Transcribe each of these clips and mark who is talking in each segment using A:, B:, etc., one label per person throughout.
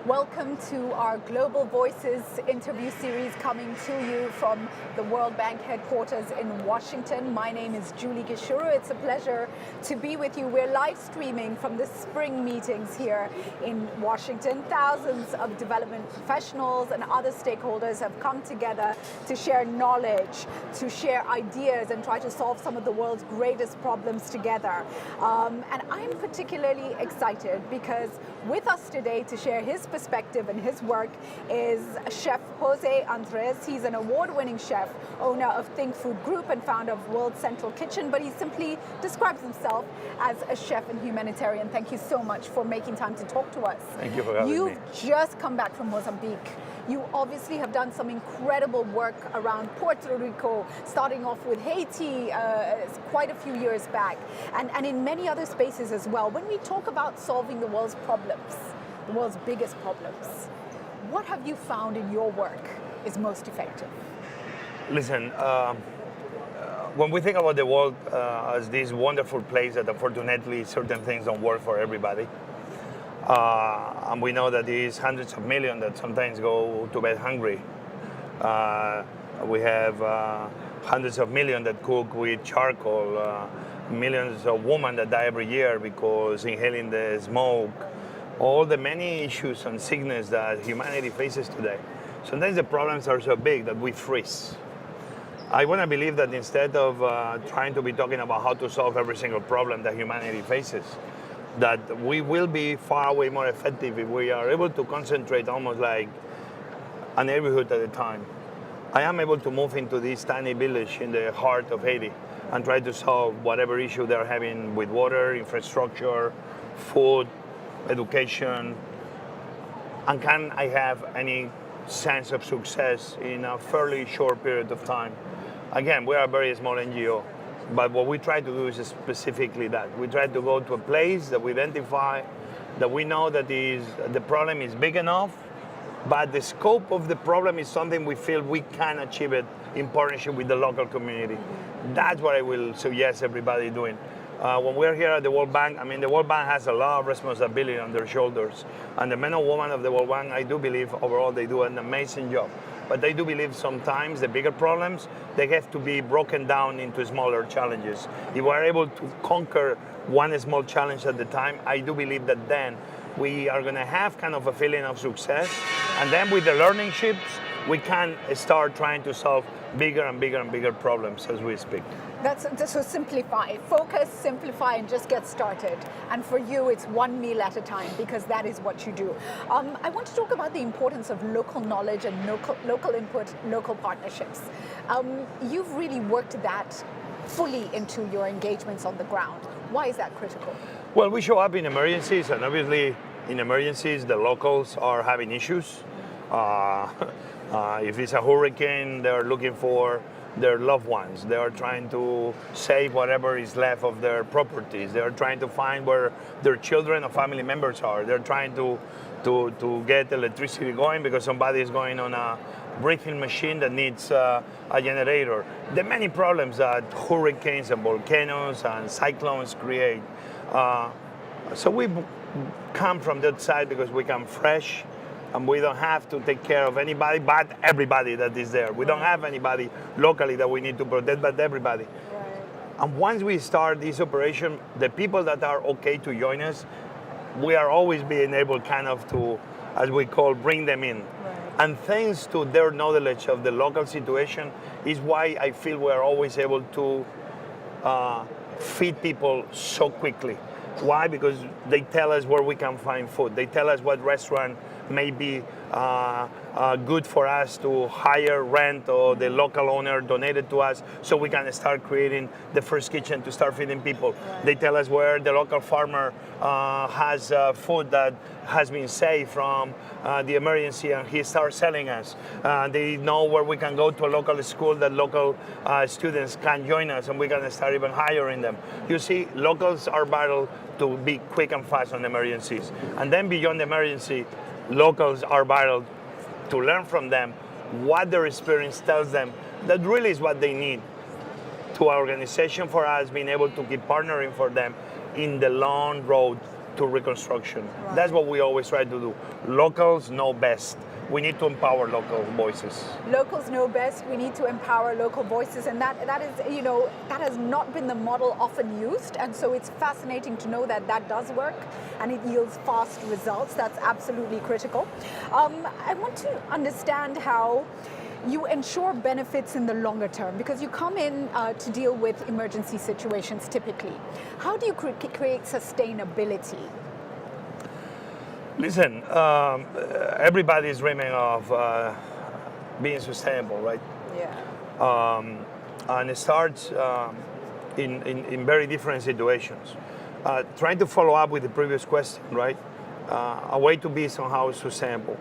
A: Welcome to our Global Voices interview series coming to you from the World Bank headquarters in Washington. My name is Julie Gishuru. It's a pleasure to be with you. We're live streaming from the spring meetings here in Washington. Thousands of development professionals and other stakeholders have come together to share knowledge, to share ideas and try to solve some of the world's greatest problems together. And I'm particularly excited because with us today to share his perspective and his work is Chef Jose Andres. He's an award-winning chef, owner of Think Food Group and founder of World Central Kitchen, but he simply describes himself as a chef and humanitarian. Thank you so much for making time to talk to us.
B: Thank you for having me.
A: You've just come back from Mozambique. You obviously have done some incredible work around Puerto Rico, starting off with Haiti quite a few years back, and in many other spaces as well. When we talk about solving the world's problems, the world's biggest problems, what have you found in your work is most effective?
B: Listen, when we think about the world as this wonderful place that unfortunately certain things don't work for everybody, and we know that there's hundreds of millions that sometimes go to bed hungry. We have hundreds of millions that cook with charcoal, millions of women that die every year because inhaling the smoke, all the many issues and sickness that humanity faces today. Sometimes the problems are so big that we freeze. I want to believe that instead of trying to be talking about how to solve every single problem that humanity faces, that we will be far way more effective if we are able to concentrate almost like a neighborhood at a time. I am able to move into this tiny village in the heart of Haiti and try to solve whatever issue they're having with water, infrastructure, food, education, and can I have any sense of success in a fairly short period of time? Again, we are a very small NGO, but what we try to do is specifically that. We try to go to a place that we identify, that we know that the problem is big enough, but the scope of the problem is something we feel we can achieve it in partnership with the local community. That's what I will suggest everybody doing. When we're here at the World Bank, I mean, the World Bank has a lot of responsibility on their shoulders. And the men and women of the World Bank, I do believe overall they do an amazing job. But I do believe sometimes the bigger problems, they have to be broken down into smaller challenges. If we're able to conquer one small challenge at a time, I do believe that then we are gonna have kind of a feeling of success. And then with the learning ships, we can start trying to solve bigger and bigger and bigger problems as we speak.
A: That's so simplify, focus, simplify, and just get started. And for you, it's one meal at a time because that is what you do. I want to talk about the importance of local knowledge and local input, local partnerships. You've really worked that fully into your engagements on the ground. Why is that critical?
B: Well, we show up in emergencies, and obviously in emergencies, the locals are having issues. If it's a hurricane, they're looking for their loved ones. They are trying to save whatever is left of their properties. They are trying to find where their children or family members are. They're trying to get electricity going because somebody is going on a breathing machine that needs a generator. The many problems that hurricanes and volcanoes and cyclones create. So we come from that side because we come fresh, and we don't have to take care of anybody but everybody that is there. We don't have anybody locally that we need to protect, but everybody.
A: Right.
B: And once we start this operation, the people that are okay to join us, we are always being able kind of to, as we call, bring them in.
A: Right.
B: And thanks to their knowledge of the local situation is why I feel we are always able to feed people so quickly. Why? Because they tell us where we can find food. They tell us what restaurant may be good for us to hire, rent, or the local owner donated to us so we can start creating the first kitchen to start feeding people.
A: Right.
B: They tell us where the local farmer has food that has been saved from the emergency and he starts selling us. They know where we can go to a local school that local students can join us and we can start even hiring them. You see, locals are vital to be quick and fast on emergencies. And then beyond the emergency, locals are vital to learn from them what their experience tells them that really is what they need to our organization, for us being able to keep partnering for them in the long road to reconstruction.
A: Right.
B: That's what we always try to do. Locals know best. We need to empower local voices.
A: Locals know best. We need to empower local voices, and that is, that has not been the model often used. And so it's fascinating to know that that does work, and it yields fast results. That's absolutely critical. I want to understand how you ensure benefits in the longer term, because you come in to deal with emergency situations typically. How do you create sustainability?
B: Listen, everybody is dreaming of being sustainable, right?
A: Yeah.
B: And it starts in very different situations. Trying to follow up with the previous question, right? A way to be somehow sustainable.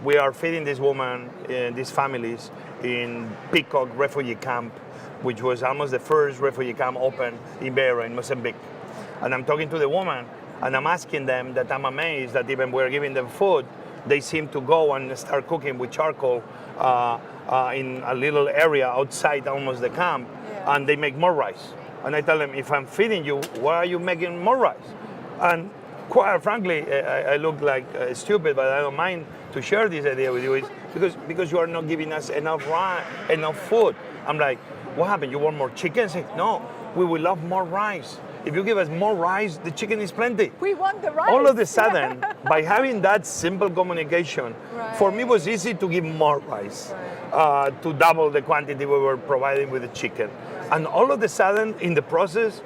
B: We are feeding this woman and these families in Peacock refugee camp, which was almost the first refugee camp open in Beira in Mozambique. And I'm talking to the woman, and I'm asking them that I'm amazed that even we're giving them food, they seem to go and start cooking with charcoal in a little area outside almost the camp,
A: Yeah.
B: and they make more rice. And I tell them, if I'm feeding you, why are you making more rice? And quite frankly, I look like stupid, but I don't mind to share this idea with you. Is because you are not giving us enough food. I'm like, what happened? You want more chicken? Say, no, we will love more rice. If you give us more rice, the chicken is plenty.
A: We want the rice.
B: All of a sudden, by having that simple communication, for me it was easy to give more rice, to double the quantity we were providing with the chicken. And all of a sudden, in the process,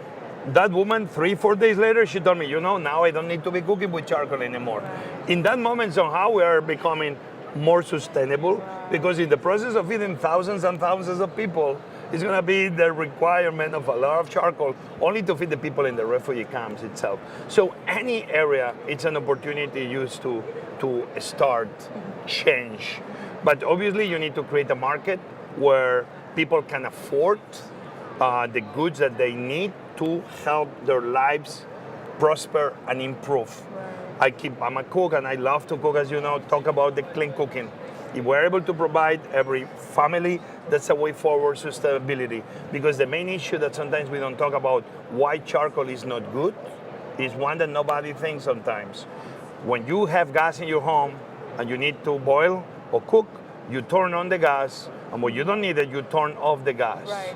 B: that woman, 3-4 days later, she told me, now I don't need to be cooking with charcoal anymore. In that moment, somehow we are becoming more sustainable, because in the process of feeding thousands and thousands of people, it's going to be the requirement of a lot of charcoal only to feed the people in the refugee camps itself. So any area, it's an opportunity used to start change. But obviously you need to create a market where people can afford the goods that they need to help their lives prosper and improve. I'm a cook and I love to cook, as you know, talk about the clean cooking. If we're able to provide every family, that's a way forward sustainability. Because the main issue that sometimes we don't talk about, why charcoal is not good, is one that nobody thinks sometimes. When you have gas in your home and you need to boil or cook, you turn on the gas, and when you don't need it, you turn off the gas.
A: Right.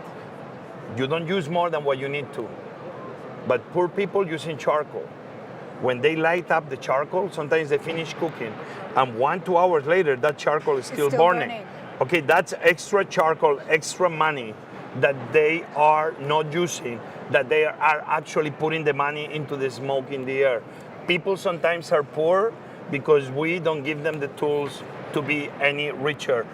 B: You don't use more than what you need to. But poor people using charcoal, when they light up the charcoal, sometimes they finish cooking, and 1-2 hours later, that charcoal is still burning. Okay, that's extra charcoal, extra money that they are not using, that they are actually putting the money into the smoke in the air. People sometimes are poor because we don't give them the tools to be any richer.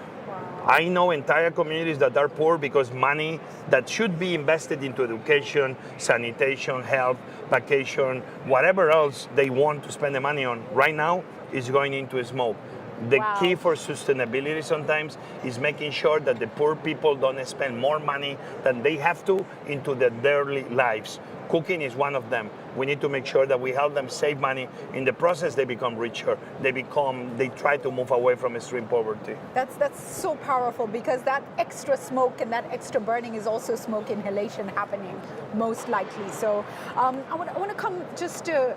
B: I know entire communities that are poor because money that should be invested into education, sanitation, health, vacation, whatever else they want to spend the money on right now is going into smoke. The key for sustainability sometimes is making sure that the poor people don't spend more money than they have to into their daily lives. Cooking is one of them. We need to make sure that we help them save money. In the process, they become richer. They try to move away from extreme poverty.
A: That's so powerful, because that extra smoke and that extra burning is also smoke inhalation happening, most likely. So I want to come just to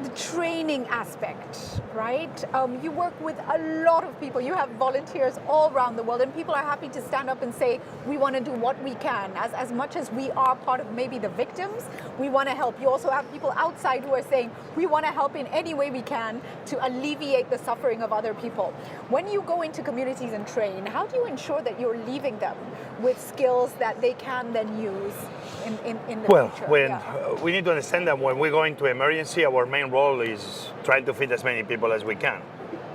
A: the training aspect, right? You work with a lot of people. You have volunteers all around the world, and people are happy to stand up and say, we want to do what we can. As much as we are part of maybe the victims, we want to help. You also have people outside who are saying, we want to help in any way we can to alleviate the suffering of other people. When you go into communities and train, how do you ensure that you're leaving them with skills that they can then use in the future?
B: We need to understand that when we go into emergency, our main role is trying to feed as many people as we can.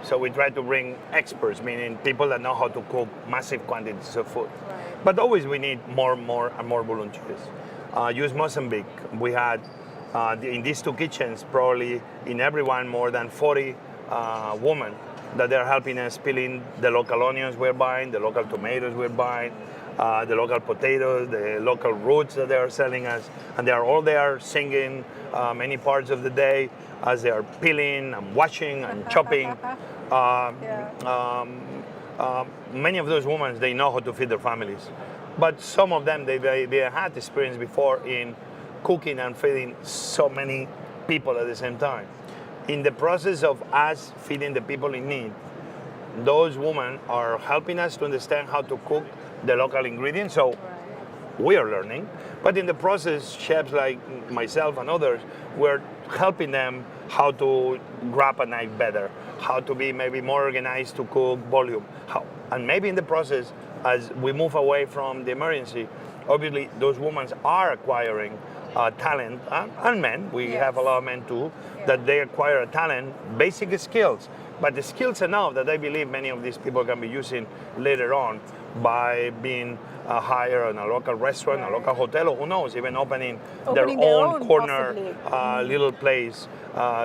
B: So we try to bring experts, meaning people that know how to cook massive quantities of food.
A: Right.
B: But always we need more and more volunteers. Use Mozambique. We had in these 2 kitchens, probably in every one, more than 40 women that they're helping us peeling the local onions we're buying, the local tomatoes we're buying, the local potatoes, the local roots that they are selling us, and they are all there singing many parts of the day as they are peeling and washing and chopping. Many of those women, they know how to feed their families, but some of them they had experience before in cooking and feeding so many people at the same time. In the process of us feeding the people in need, those women are helping us to understand how to cook the local ingredients. So we are learning, but in the process, chefs like myself and others, we're helping them how to grab a knife better, how to be maybe more organized to cook volume, and maybe in the process, as we move away from the emergency, obviously those women are acquiring talent, and men, we have a lot of men too, that they acquire a talent, basic skills, but the skills enough that I believe many of these people can be using later on by being hired in a local restaurant, a local hotel, or who knows, even opening their own corner, little place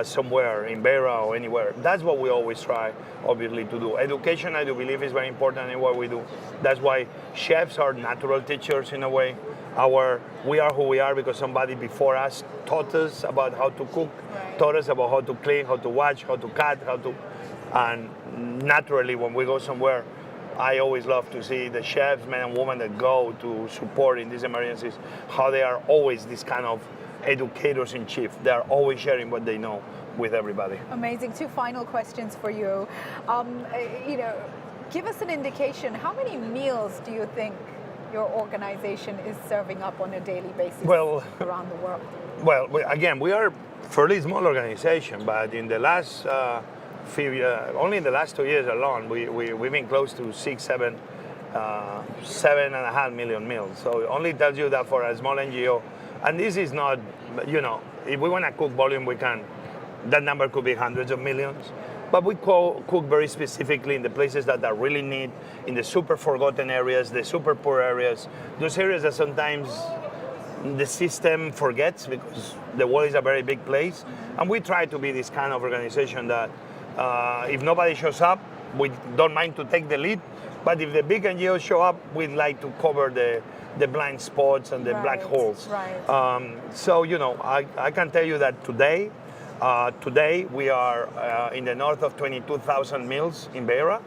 B: somewhere in Beira or anywhere. That's what we always try, obviously, to do. Education, I do believe, is very important in what we do. That's why chefs are natural teachers in a way. We are who we are because somebody before us taught us about how to cook, taught us about how to clean, how to wash, how to cut, and naturally when we go somewhere, I always love to see the chefs, men and women that go to support in these emergencies, how they are always this kind of educators in chief. They are always sharing what they know with everybody.
A: Amazing. 2 final questions for you. Give us an indication, how many meals do you think your organization is serving up on a daily basis around the world?
B: Well, again, we are a fairly small organization, but in the last only in the last 2 years alone, we've been close to 7.5 million meals. So it only tells you that for a small NGO, and this is not, if we want to cook volume, we can. That number could be hundreds of millions. But we cook very specifically in the places that are really need, in the super forgotten areas, the super poor areas, those areas that sometimes the system forgets because the world is a very big place. And we try to be this kind of organization that if nobody shows up, we don't mind to take the lead. But if the big NGOs show up, we'd like to cover the blind spots and the black holes. So, I can tell you that today we are in the north of 22,000 meals in Beira.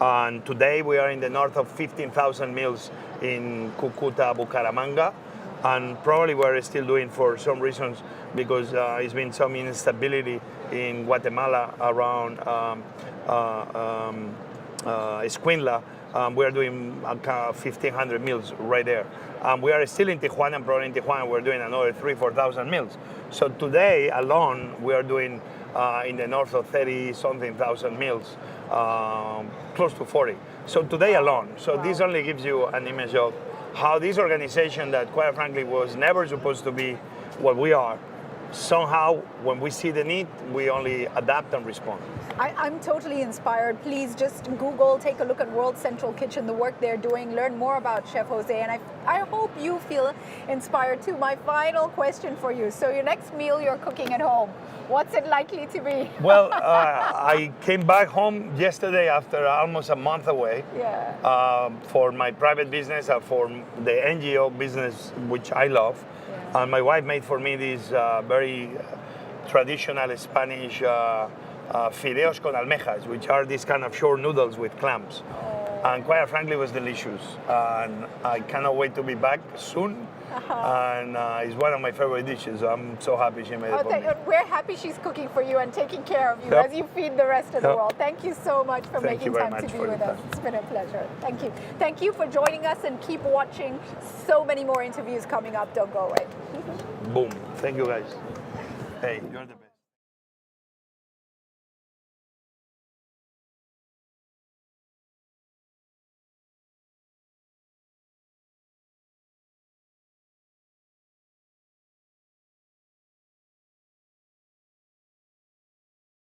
B: And today we are in the north of 15,000 meals in Cucuta, Bucaramanga. And probably we're still doing for some reasons because it's been some instability in Guatemala around Escuintla. We are doing 1,500 meals right there. We are still in Tijuana, and probably in Tijuana we're doing another 3,000-4,000 meals. So today alone we are doing in the north of 30-something thousand meals, close to 40. So today alone. So this only gives you an image of how this organization that quite frankly was never supposed to be what we are, somehow when we see the need, we only adapt and respond.
A: I'm totally inspired. Please just Google, take a look at World Central Kitchen, the work they're doing, learn more about Chef Jose, and I hope you feel inspired too. My final question for you. So your next meal you're cooking at home, what's it likely to be?
B: Well, I came back home yesterday after almost a month away for my private business and for the NGO business, which I love. And my wife made for me this very traditional Spanish fideos con almejas, which are these kind of short noodles with clams. And quite frankly, it was delicious. And I cannot wait to be back soon. And it's one of my favorite dishes. I'm so happy she made it for me.
A: We're happy she's cooking for you and taking care of you as you feed the rest of the world. Thank you so much for making time to be with us. It's been a pleasure. Thank you. Thank you for joining us, and keep watching. So many more interviews coming up. Don't go away.
B: Boom. Thank you, guys. Hey, you're the best.